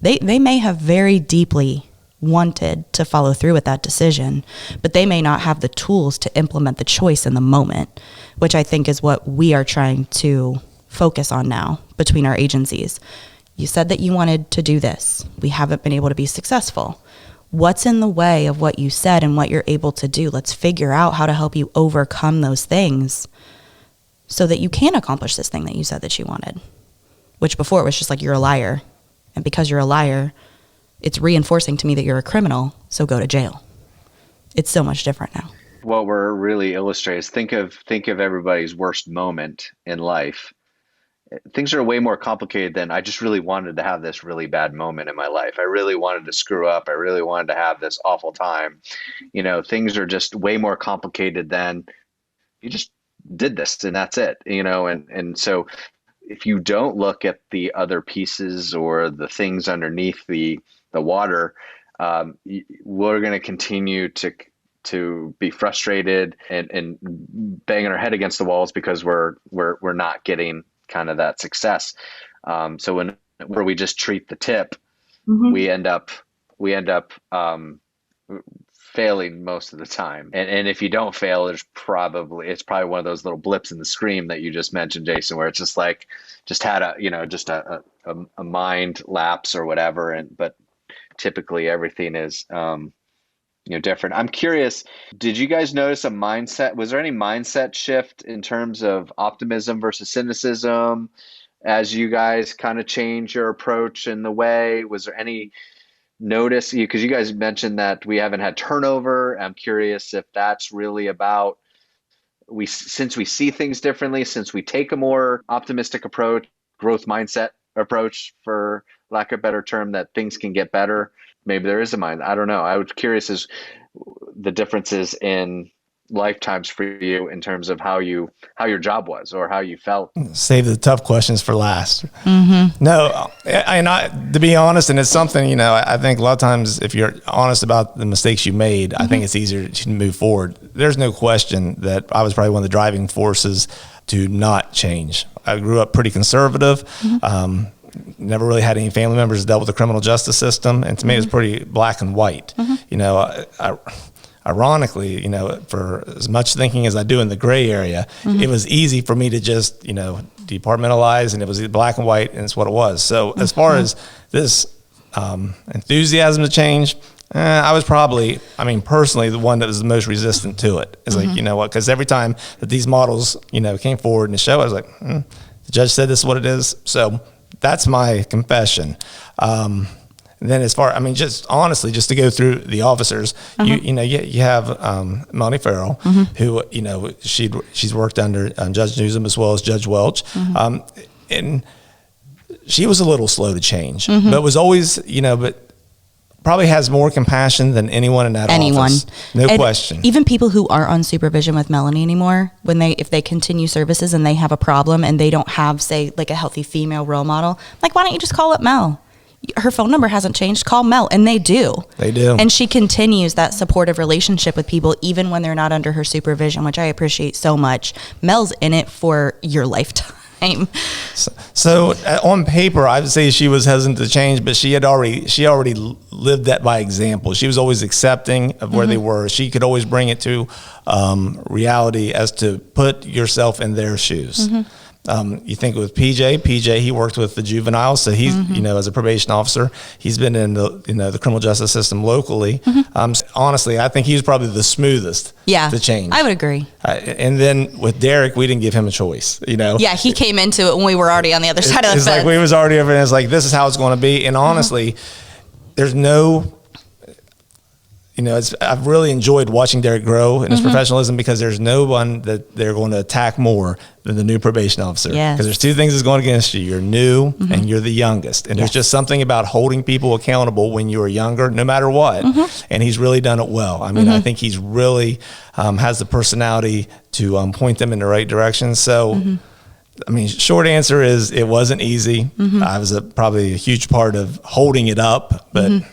They may have very deeply wanted to follow through with that decision, but they may not have the tools to implement the choice in the moment, which I think is what we are trying to focus on now between our agencies. You said that you wanted to do this. We haven't been able to be successful. What's in the way of what you said and what you're able to do? Let's figure out how to help you overcome those things so that you can accomplish this thing that you said that you wanted, which before it was just like, you're a liar. And because you're a liar, it's reinforcing to me that you're a criminal, so go to jail. It's so much different now. What we're really illustrating is think of everybody's worst moment in life. Things are way more complicated than I just really wanted to have this really bad moment in my life. I really wanted to screw up. I really wanted to have this awful time. You know, things are just way more complicated than you just did this and that's it, you know, and so if you don't look at the other pieces or the things underneath the water, we're going to continue to be frustrated and banging our head against the walls because we're not getting kind of that success. So where we just treat the tip, we end up failing most of the time. And if you don't fail, it's probably one of those little blips in the screen that you just mentioned, Jason, where it's just like, just had a mind lapse or whatever. But typically everything is, different. I'm curious, did you guys notice was there any mindset shift in terms of optimism versus cynicism as you guys kind of change your approach in the way? Was there any notice, because you guys mentioned that we haven't had turnover. I'm curious if that's really about since we see things differently, since we take a more optimistic approach, growth mindset approach, for lack of a better term, that things can get better. Maybe there is a mind. I don't know. I was curious as the differences in lifetimes for you in terms of how your job was or how you felt. Save the tough questions for last. No, to be honest, and it's something, I think a lot of times if you're honest about the mistakes you made, I think it's easier to move forward. There's no question that I was probably one of the driving forces to not change. I grew up pretty conservative. Never really had any family members that dealt with the criminal justice system. And to me, it was pretty black and white. Ironically, for as much thinking as I do in the gray area, it was easy for me to just, departmentalize, and it was black and white, and it's what it was. So as far as this enthusiasm to change, I was probably, personally, the one that was the most resistant to it. It's like, because every time that these models, came forward in the show, I was like, the judge said this is what it is. So that's my confession. And then as far, just honestly, just to go through the officers, you have Melanie Farrell, who, she's worked under Judge Newsom as well as Judge Welch. And she was a little slow to change, but was always, but probably has more compassion than anyone in that office. No question. Even people who aren't on supervision with Melanie anymore, if they continue services and they have a problem and they don't have, say, like a healthy female role model, like, why don't you just call up Mel? Her phone number hasn't changed. Call Mel. And they do. They do. And she continues that supportive relationship with people even when they're not under her supervision, which I appreciate so much. Mel's in it for your lifetime. time. So on paper, I would say she was hesitant to change, but she already lived that by example. She was always accepting of where they were. She could always bring it to reality as to put yourself in their shoes. You think with PJ, he worked with the juveniles, so he's, as a probation officer, he's been in the criminal justice system locally. Honestly, I think he was probably the smoothest to change. I would agree. And then with Derek, we didn't give him a choice, Yeah, he came into it when we were already on the other side of the fence. It's like we was already over, and it's like, this is how it's going to be. And honestly, there's no... I've really enjoyed watching Derek grow in his professionalism, because there's no one that they're going to attack more than the new probation officer. Because there's two things that's going against you. You're new and you're the youngest. And there's just something about holding people accountable when you're younger, no matter what. And he's really done it well. I mean, I think he's really has the personality to point them in the right direction. So, I mean, short answer is it wasn't easy. I was probably a huge part of holding it up, but...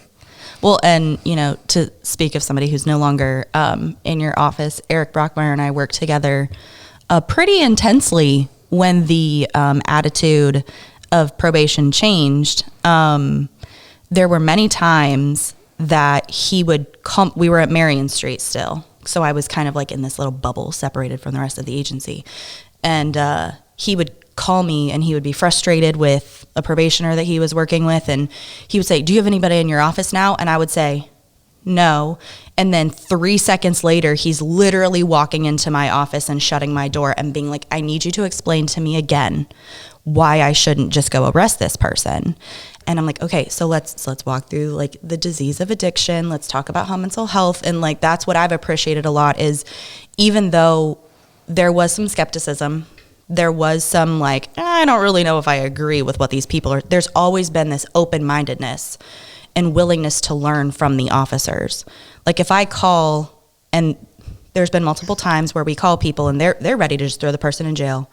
Well, and, to speak of somebody who's no longer in your office, Eric Brockmeyer and I worked together pretty intensely when the attitude of probation changed. There were many times that he would come, we were at Marion Street still, so I was kind of like in this little bubble separated from the rest of the agency. And he would call me and he would be frustrated with a probationer that he was working with, and he would say, "Do you have anybody in your office now?" And I would say, "No." And then 3 seconds later, he's literally walking into my office and shutting my door and being like, "I need you to explain to me again why I shouldn't just go arrest this person." And I'm like, "Okay, so let's walk through like the disease of addiction. Let's talk about how mental health." And like, that's what I've appreciated a lot, is even though there was some skepticism, there was some like, I don't really know if I agree with what these people are. There's always been this open-mindedness and willingness to learn from the officers. Like if I call, and there's been multiple times where we call people and they're ready to just throw the person in jail,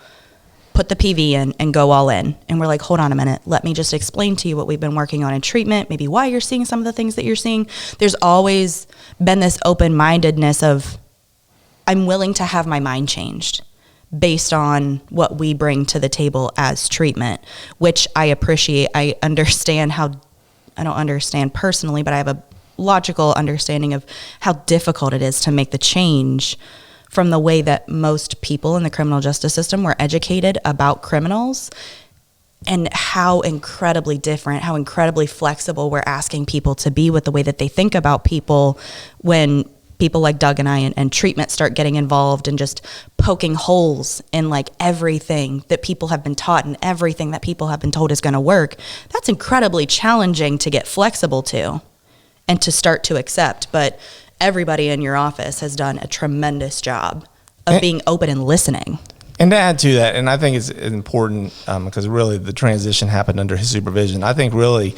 put the PV in and go all in. And we're like, hold on a minute. Let me just explain to you what we've been working on in treatment, maybe why you're seeing some of the things that you're seeing. There's always been this open-mindedness of, I'm willing to have my mind changed based on what we bring to the table as treatment, which I appreciate. I understand I don't understand personally, but I have a logical understanding of how difficult it is to make the change from the way that most people in the criminal justice system were educated about criminals, and how incredibly different, how incredibly flexible we're asking people to be with the way that they think about people when people like Doug and I and treatment start getting involved and just poking holes in like everything that people have been taught and everything that people have been told is going to work. That's incredibly challenging to get flexible to and to start to accept. But everybody in your office has done a tremendous job of being open and listening. And to add to that, and I think it's important because really the transition happened under his supervision. I think really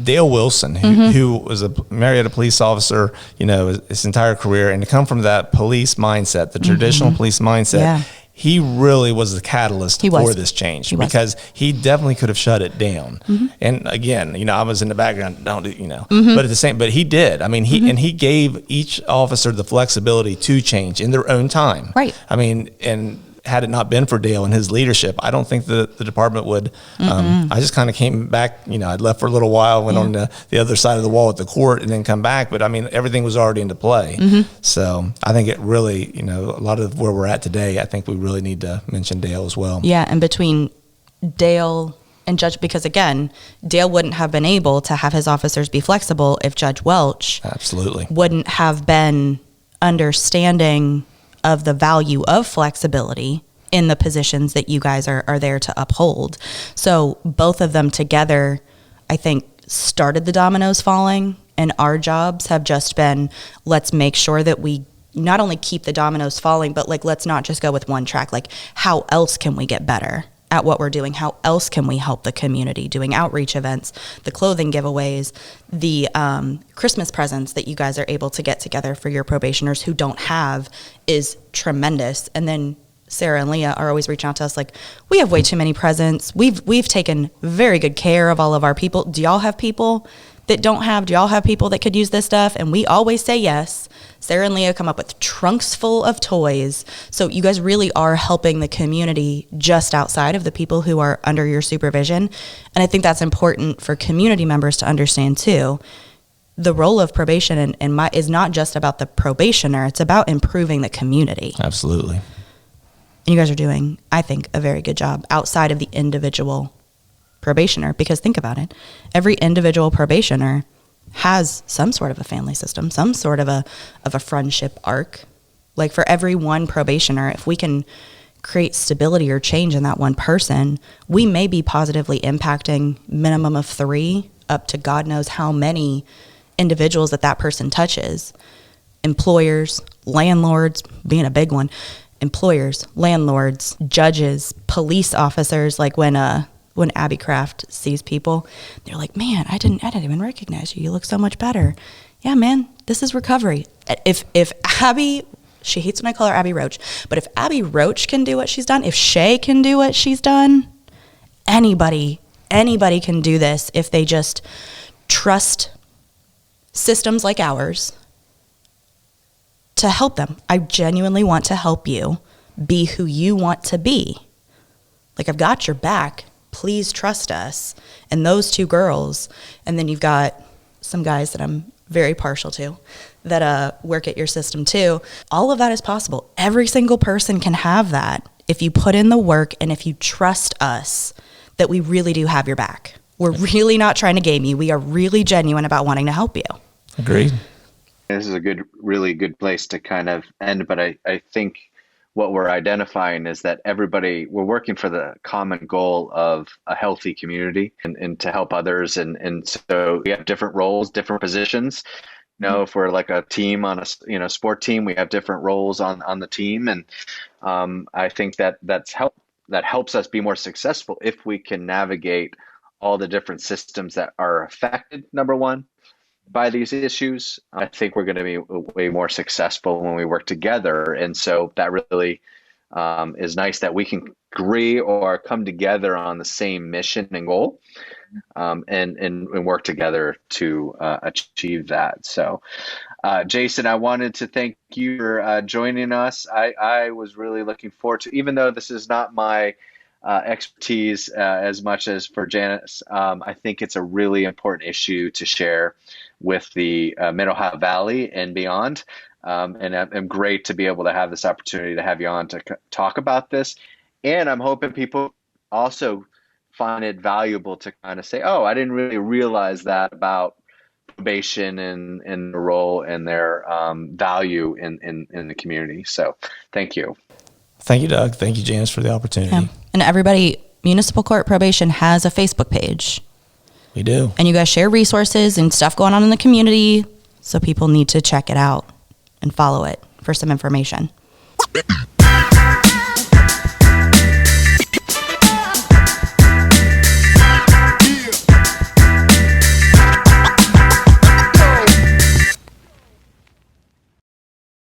Dale Wilson, who was a Marietta police officer, his entire career, and to come from that police mindset, the traditional police mindset, he really was the catalyst for this change, because he definitely could have shut it down. And again, I was in the background, but at the same, but he did. I mean, he gave each officer the flexibility to change in their own time. Right. I mean, and had it not been for Dale and his leadership, I don't think the department would. I just kind of came back, I'd left for a little while, went on the other side of the wall at the court, and then come back. But I mean, everything was already into play. So I think it really, a lot of where we're at today, I think we really need to mention Dale as well. Yeah, and between Dale and Judge, because again, Dale wouldn't have been able to have his officers be flexible if Judge Welch wouldn't have been understanding of the value of flexibility in the positions that you guys are there to uphold. So both of them together, I think, started the dominoes falling, and our jobs have just been, let's make sure that we not only keep the dominoes falling, but like, let's not just go with one track. Like, how else can we get better at what we're doing? How else can we help the community? Doing outreach events, the clothing giveaways, the Christmas presents that you guys are able to get together for your probationers who don't have is tremendous. And then Sarah and Leah are always reaching out to us like, we have way too many presents. We've taken very good care of all of our people. Do y'all have people that don't have? Do y'all have people that could use this stuff? And we always say yes. Sarah and Leah come up with trunks full of toys. So you guys really are helping the community just outside of the people who are under your supervision. And I think that's important for community members to understand too. The role of probation is not just about the probationer, it's about improving the community. Absolutely. And you guys are doing, I think, a very good job outside of the individual probationer, because think about it. Every individual probationer has some sort of a family system, some sort of a friendship arc. Like for every one probationer, if we can create stability or change in that one person, we may be positively impacting minimum of 3 up to God knows how many individuals that person touches. Employers, landlords, being a big one, employers, landlords, judges, police officers. Like when Abby Kraft sees people, they're like, man, I didn't even recognize you. You look so much better. Yeah, man, this is recovery. If Abby, she hates when I call her Abby Roach, but if Abby Roach can do what she's done, if Shay can do what she's done, anybody can do this if they just trust systems like ours to help them. I genuinely want to help you be who you want to be. Like, I've got your back. Please trust us. And those 2 girls, and then you've got some guys that I'm very partial to that work at your system too. All of that is possible. Every single person can have that if you put in the work and if you trust us that we really do have your back. We're really not trying to game you. We are really genuine about wanting to help you. Agreed. This is a really good place to kind of end, but I think what we're identifying is that we're working for the common goal of a healthy community and to help others. And so we have different roles, different positions. You know, if we're like a team on a sport team, we have different roles on the team. And I think that helps us be more successful if we can navigate all the different systems that are affected, number one, by these issues. I think we're going to be way more successful when we work together. And so that really is nice that we can agree or come together on the same mission and goal, and work together to achieve that. So, Jason, I wanted to thank you for joining us. I was really looking forward to, even though this is not my expertise as much as for Janice, I think it's a really important issue to share with the Mid-Ohio Valley and beyond. And I'm great to be able to have this opportunity to have you on to talk about this. And I'm hoping people also find it valuable to kind of say, oh, I didn't really realize that about probation and the role and their value in the community. So thank you. Thank you, Doug. Thank you, Janice, for the opportunity. Yeah. And everybody, Municipal Court Probation has a Facebook page. We do. And you guys share resources and stuff going on in the community, so people need to check it out and follow it for some information.